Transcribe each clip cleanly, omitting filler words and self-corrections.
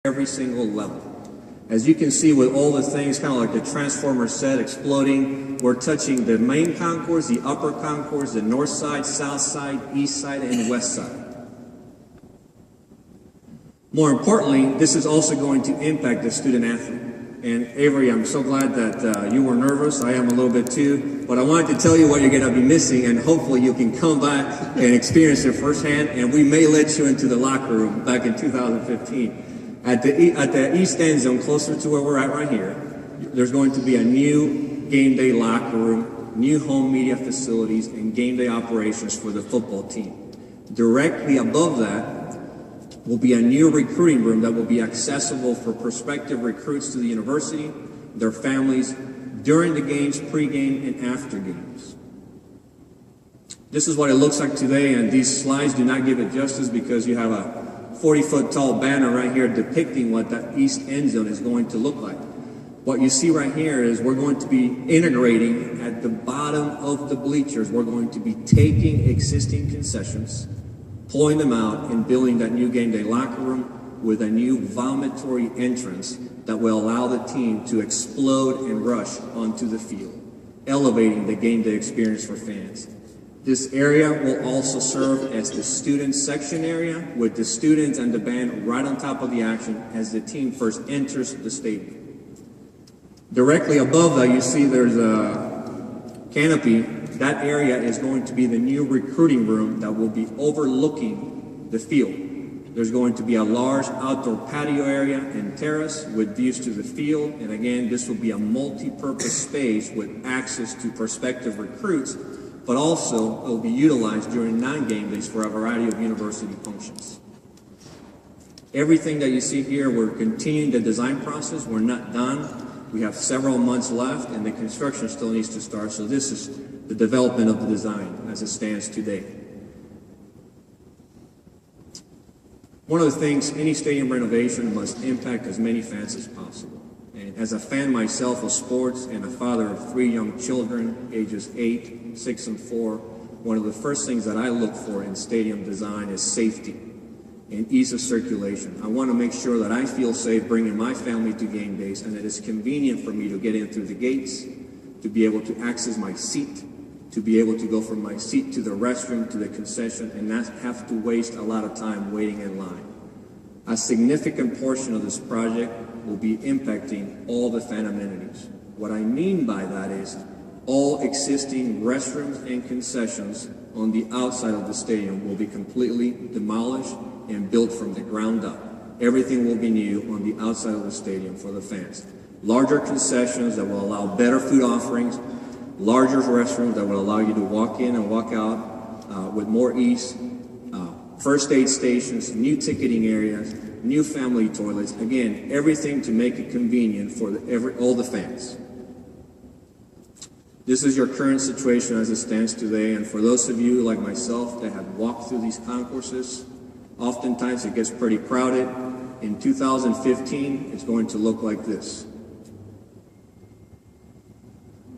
every single level. As you can see with all the things, kind of like the Transformer set exploding, we're touching the main concourse, the upper concourse, the north side, south side, east side, and west side. More importantly, this is also going to impact the student athlete. And Avery, I'm so glad that you were nervous. I am a little bit too. But I wanted to tell you what you're going to be missing, and hopefully you can come back and experience it firsthand. And we may let you into the locker room back in 2015. At the east end zone, closer to where we're at right here, there's going to be a new game day locker room, new home media facilities, and game day operations for the football team. Directly above that will be a new recruiting room that will be accessible for prospective recruits to the university, their families, during the games, pregame, and after games. This is what it looks like today, and these slides do not give it justice because you have a 40-foot tall banner right here depicting what that east end zone is going to look like. What you see right here is we're going to be integrating at the bottom of the bleachers. We're going to be taking existing concessions, pulling them out, and building that new game day locker room with a new vomitory entrance that will allow the team to explode and rush onto the field, elevating the game day experience for fans. This area will also serve as the student section area, with the students and the band right on top of the action as the team first enters the stadium. Directly above that, you see there's a canopy. That area is going to be the new recruiting room that will be overlooking the field. There's going to be a large outdoor patio area and terrace with views to the field. And again, this will be a multi-purpose space with access to prospective recruits, but also it will be utilized during non-game days for a variety of university functions. Everything that you see here, we're continuing the design process. We're not done. We have several months left, and the construction still needs to start. So this is the development of the design as it stands today. One of the things, any stadium renovation must impact as many fans as possible. And as a fan myself of sports and a father of 3 young children, ages 8, 6, and 4, one of the first things that I look for in stadium design is safety and ease of circulation. I want to make sure that I feel safe bringing my family to game days, and that it's convenient for me to get in through the gates, to be able to access my seat, to be able to go from my seat to the restroom, to the concession, and not have to waste a lot of time waiting in line. A significant portion of this project will be impacting all the fan amenities. What I mean by that is all existing restrooms and concessions on the outside of the stadium will be completely demolished and built from the ground up. Everything will be new on the outside of the stadium for the fans. Larger concessions that will allow better food offerings, larger restrooms that will allow you to walk in and walk out with more ease, first aid stations, new ticketing areas, new family toilets. Again, everything to make it convenient for all the fans. This is your current situation as it stands today, and for those of you like myself that have walked through these concourses, oftentimes it gets pretty crowded. In 2015, it's going to look like this.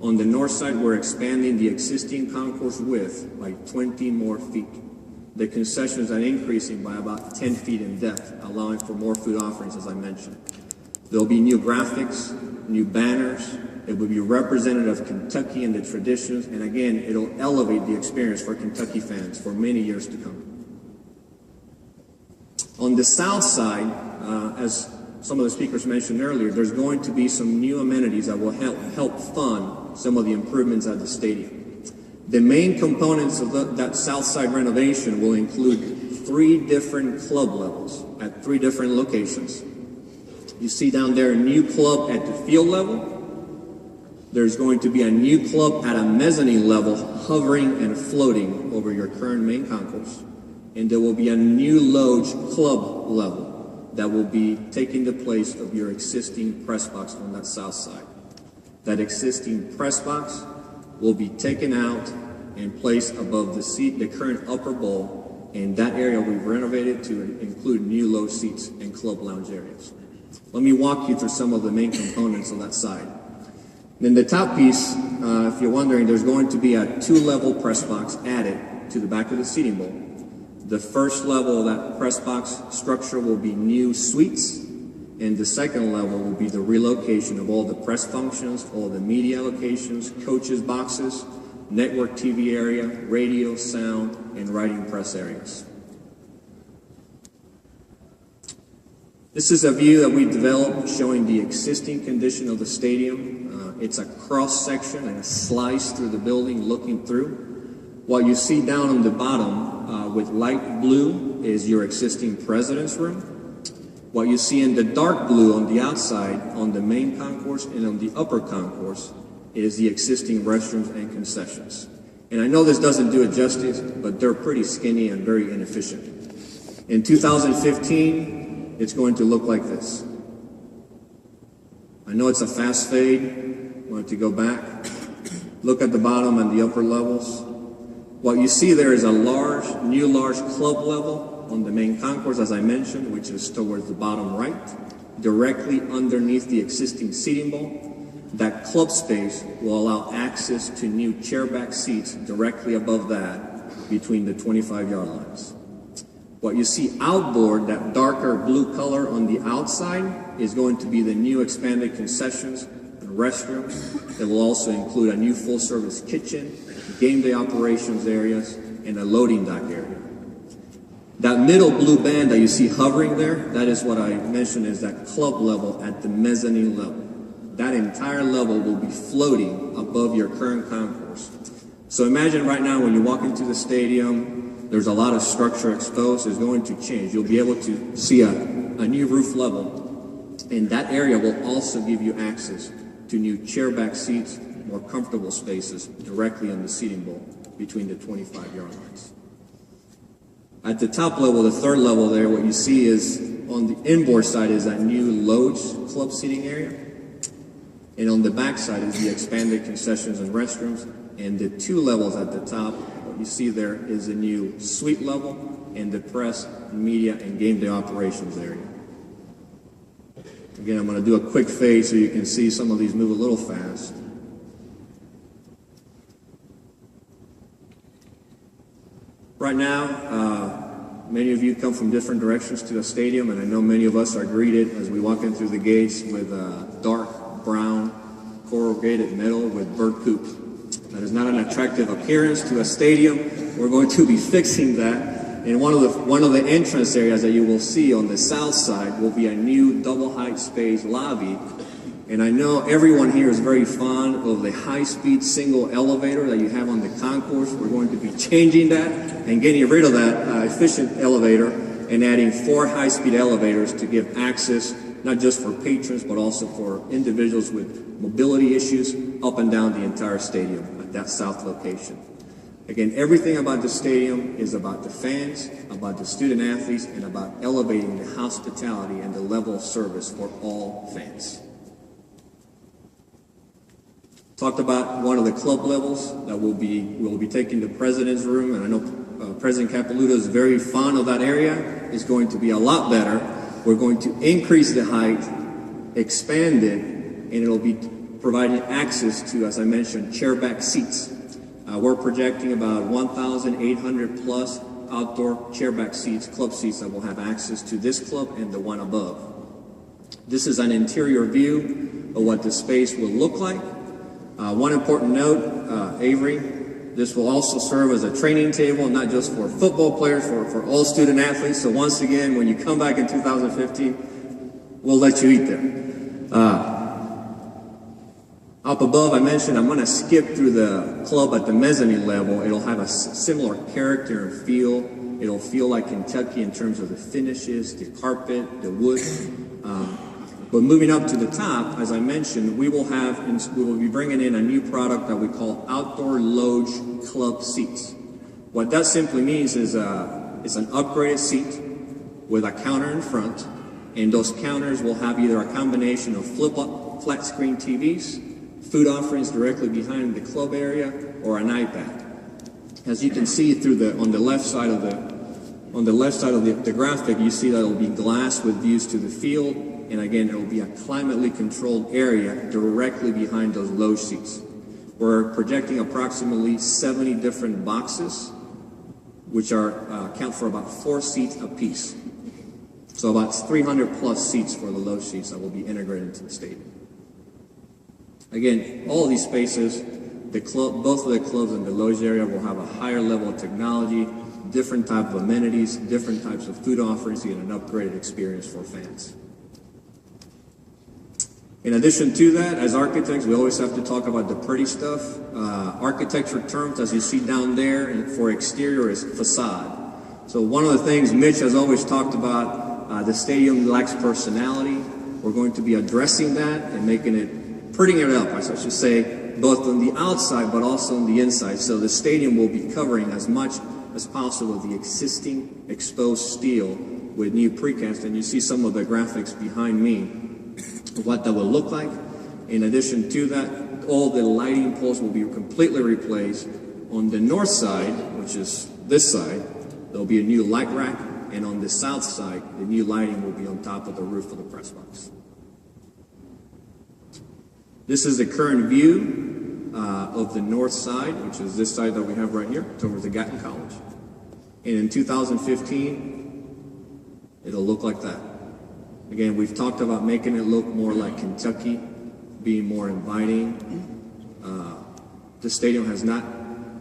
On the north side, we're expanding the existing concourse width by 20 more feet. The concessions are increasing by about 10 feet in depth, allowing for more food offerings, as I mentioned. There'll be new graphics, new banners. It will be representative of Kentucky and the traditions, and again, it'll elevate the experience for Kentucky fans for many years to come. On the south side, as some of the speakers mentioned earlier, there's going to be some new amenities that will help fund some of the improvements at the stadium. The main components of that south side renovation will include 3 different club levels at 3 different locations. You see down there a new club at the field level. There's going to be a new club at a mezzanine level hovering and floating over your current main concourse. And there will be a new loge club level that will be taking the place of your existing press box on that south side. That existing press box will be taken out and placed above the current upper bowl, and that area we've renovated to include new loge seats and club lounge areas. Let me walk you through some of the main components on that side. Then the top piece, if you're wondering, there's going to be a 2-level press box added to the back of the seating bowl. The first level of that press box structure will be new suites, And the second level will be the relocation of all the press functions, all the media locations, coaches' boxes, network TV area, radio, sound, and writing press areas. This is a view that we developed showing the existing condition of the stadium. It's a cross section and a slice through the building looking through. What you see down on the bottom with light blue is your existing president's room. What you see in the dark blue on the outside, on the main concourse and on the upper concourse, is the existing restrooms and concessions. And I know this doesn't do it justice, but they're pretty skinny and very inefficient. In 2015, it's going to look like this. I know it's a fast fade. I want to go back. Look at the bottom and the upper levels. What you see there is a new large club level on the main concourse, as I mentioned, which is towards the bottom right, directly underneath the existing seating bowl. That club space will allow access to new chairback seats directly above that between the 25-yard lines. What you see outboard, that darker blue color on the outside, is going to be the new expanded concessions and restrooms. It will also include a new full-service kitchen, game day operations areas, and a loading dock area. That middle blue band that you see hovering there, that is what I mentioned is that club level at the mezzanine level. That entire level will be floating above your current concourse. So imagine right now when you walk into the stadium, there's a lot of structure exposed. It's going to change. You'll be able to see a new roof level, and that area will also give you access to new chairback seats, more comfortable spaces directly on the seating bowl between the 25-yard lines. At the top level, the third level there, what you see is on the inboard side is that new loge club seating area. And on the back side is the expanded concessions and restrooms. And the two levels at the top, what you see there is a new suite level and the press, media, and game day operations area. Again, I'm going to do a quick fade so you can see some of these move a little fast. Right now, many of you come from different directions to the stadium, and I know many of us are greeted as we walk in through the gates with dark brown corrugated metal with bird poop. That is not an attractive appearance to a stadium. We're going to be fixing that. And one of the entrance areas that you will see on the south side will be a new double height space lobby. And I know everyone here is very fond of the high-speed single elevator that you have on the concourse. We're going to be changing that and getting rid of that efficient elevator and adding 4 high-speed elevators to give access not just for patrons but also for individuals with mobility issues up and down the entire stadium at that south location. Again, everything about the stadium is about the fans, about the student athletes, and about elevating the hospitality and the level of service for all fans. Talked about one of the club levels that we'll be taking the president's room, and I know President Capilouto is very fond of that area. It's going to be a lot better. We're going to increase the height, expand it, and it'll be providing access to, as I mentioned, chairback seats. We're projecting about 1,800 plus outdoor chairback seats, club seats that will have access to this club and the one above. This is an interior view of what the space will look like. One important note, Avery, this will also serve as a training table, not just for football players, for all student athletes. So once again, when you come back in 2015, we'll let you eat there. Up above, I mentioned I'm going to skip through the club at the mezzanine level. It'll have a similar character and feel. It'll feel like Kentucky in terms of the finishes, the carpet, the wood. But moving up to the top, as I mentioned, we will be bringing in a new product that we call outdoor loge club seats. What that simply means is it's an upgraded seat with a counter in front, and those counters will have either a combination of flip-up flat screen TVs, food offerings directly behind the club area, or an iPad. As you can see on the left side of the graphic, you see that it will be glass with views to the field. And again, it will be a climately controlled area directly behind those loge seats. We're projecting approximately 70 different boxes, which account for about 4 seats apiece. So about 300 plus seats for the low seats that will be integrated into the stadium. Again, all of these spaces, both of the clubs in the loge area will have a higher level of technology, different type of amenities, different types of food offerings, and an upgraded experience for fans. In addition to that, as architects, we always have to talk about the pretty stuff. Architecture terms, as you see down there, for exterior is facade. So one of the things Mitch has always talked about, the stadium lacks personality. We're going to be addressing that and making it, prettying it up, I should say, both on the outside but also on the inside. So the stadium will be covering as much as possible the existing exposed steel with new precast. And you see some of the graphics behind me, what that will look like. In addition to that, all the lighting poles will be completely replaced. On the north side, which is this side, there'll be a new light rack, and on the south side, the new lighting will be on top of the roof of the press box. This is the current view of the north side, which is this side that we have right here, towards the Gatton College. And in 2015, it'll look like that. Again, we've talked about making it look more like Kentucky, being more inviting. The stadium has not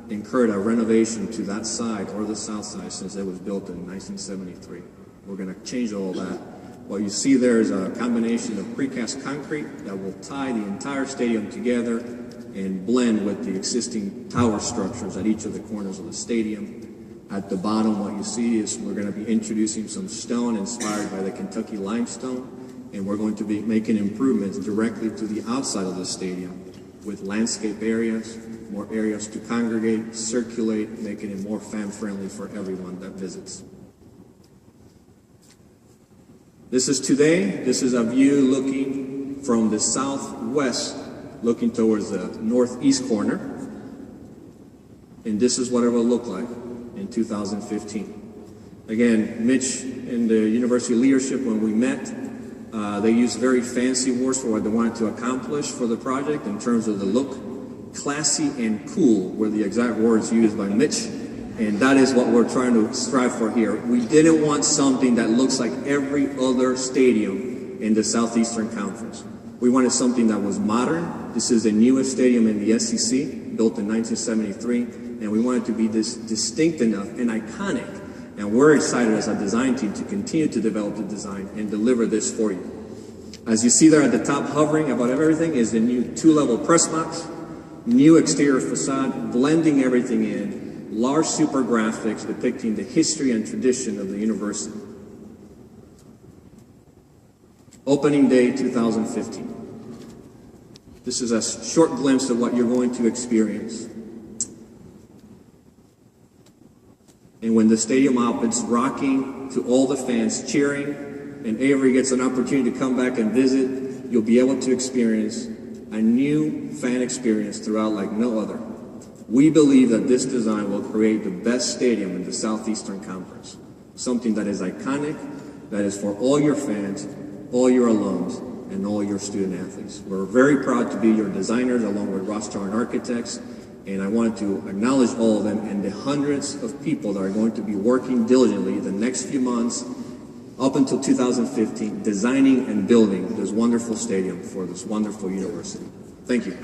incurred a renovation to that side or the south side since it was built in 1973. We're going to change all that. What you see there is a combination of precast concrete that will tie the entire stadium together and blend with the existing tower structures at each of the corners of the stadium. At the bottom, what you see is we're going to be introducing some stone inspired by the Kentucky limestone, and we're going to be making improvements directly to the outside of the stadium with landscape areas, more areas to congregate, circulate, making it more fan-friendly for everyone that visits. This is today. This is a view looking from the southwest, looking towards the northeast corner, and this is what it will look like in 2015. Again, Mitch and the university leadership, when we met, they used very fancy words for what they wanted to accomplish for the project in terms of the look. Classy and cool were the exact words used by Mitch, and that is what we're trying to strive for here. We didn't want something that looks like every other stadium in the Southeastern Conference. We wanted something that was modern. This is the newest stadium in the SEC, built in 1973, and we wanted to be this distinct enough and iconic. And we're excited as a design team to continue to develop the design and deliver this for you. As you see there at the top, hovering above everything, is the new two-level press box, new exterior facade, blending everything in, large super graphics depicting the history and tradition of the university. Opening day 2015. This is a short glimpse of what you're going to experience. And when the stadium opens, rocking to all the fans, cheering, and Avery gets an opportunity to come back and visit, you'll be able to experience a new fan experience throughout like no other. We believe that this design will create the best stadium in the Southeastern Conference. Something that is iconic, that is for all your fans, all your alums, and all your student athletes. We're very proud to be your designers along with Rothschild Architects, and I wanted to acknowledge all of them and the hundreds of people that are going to be working diligently the next few months up until 2015, designing and building this wonderful stadium for this wonderful university. Thank you.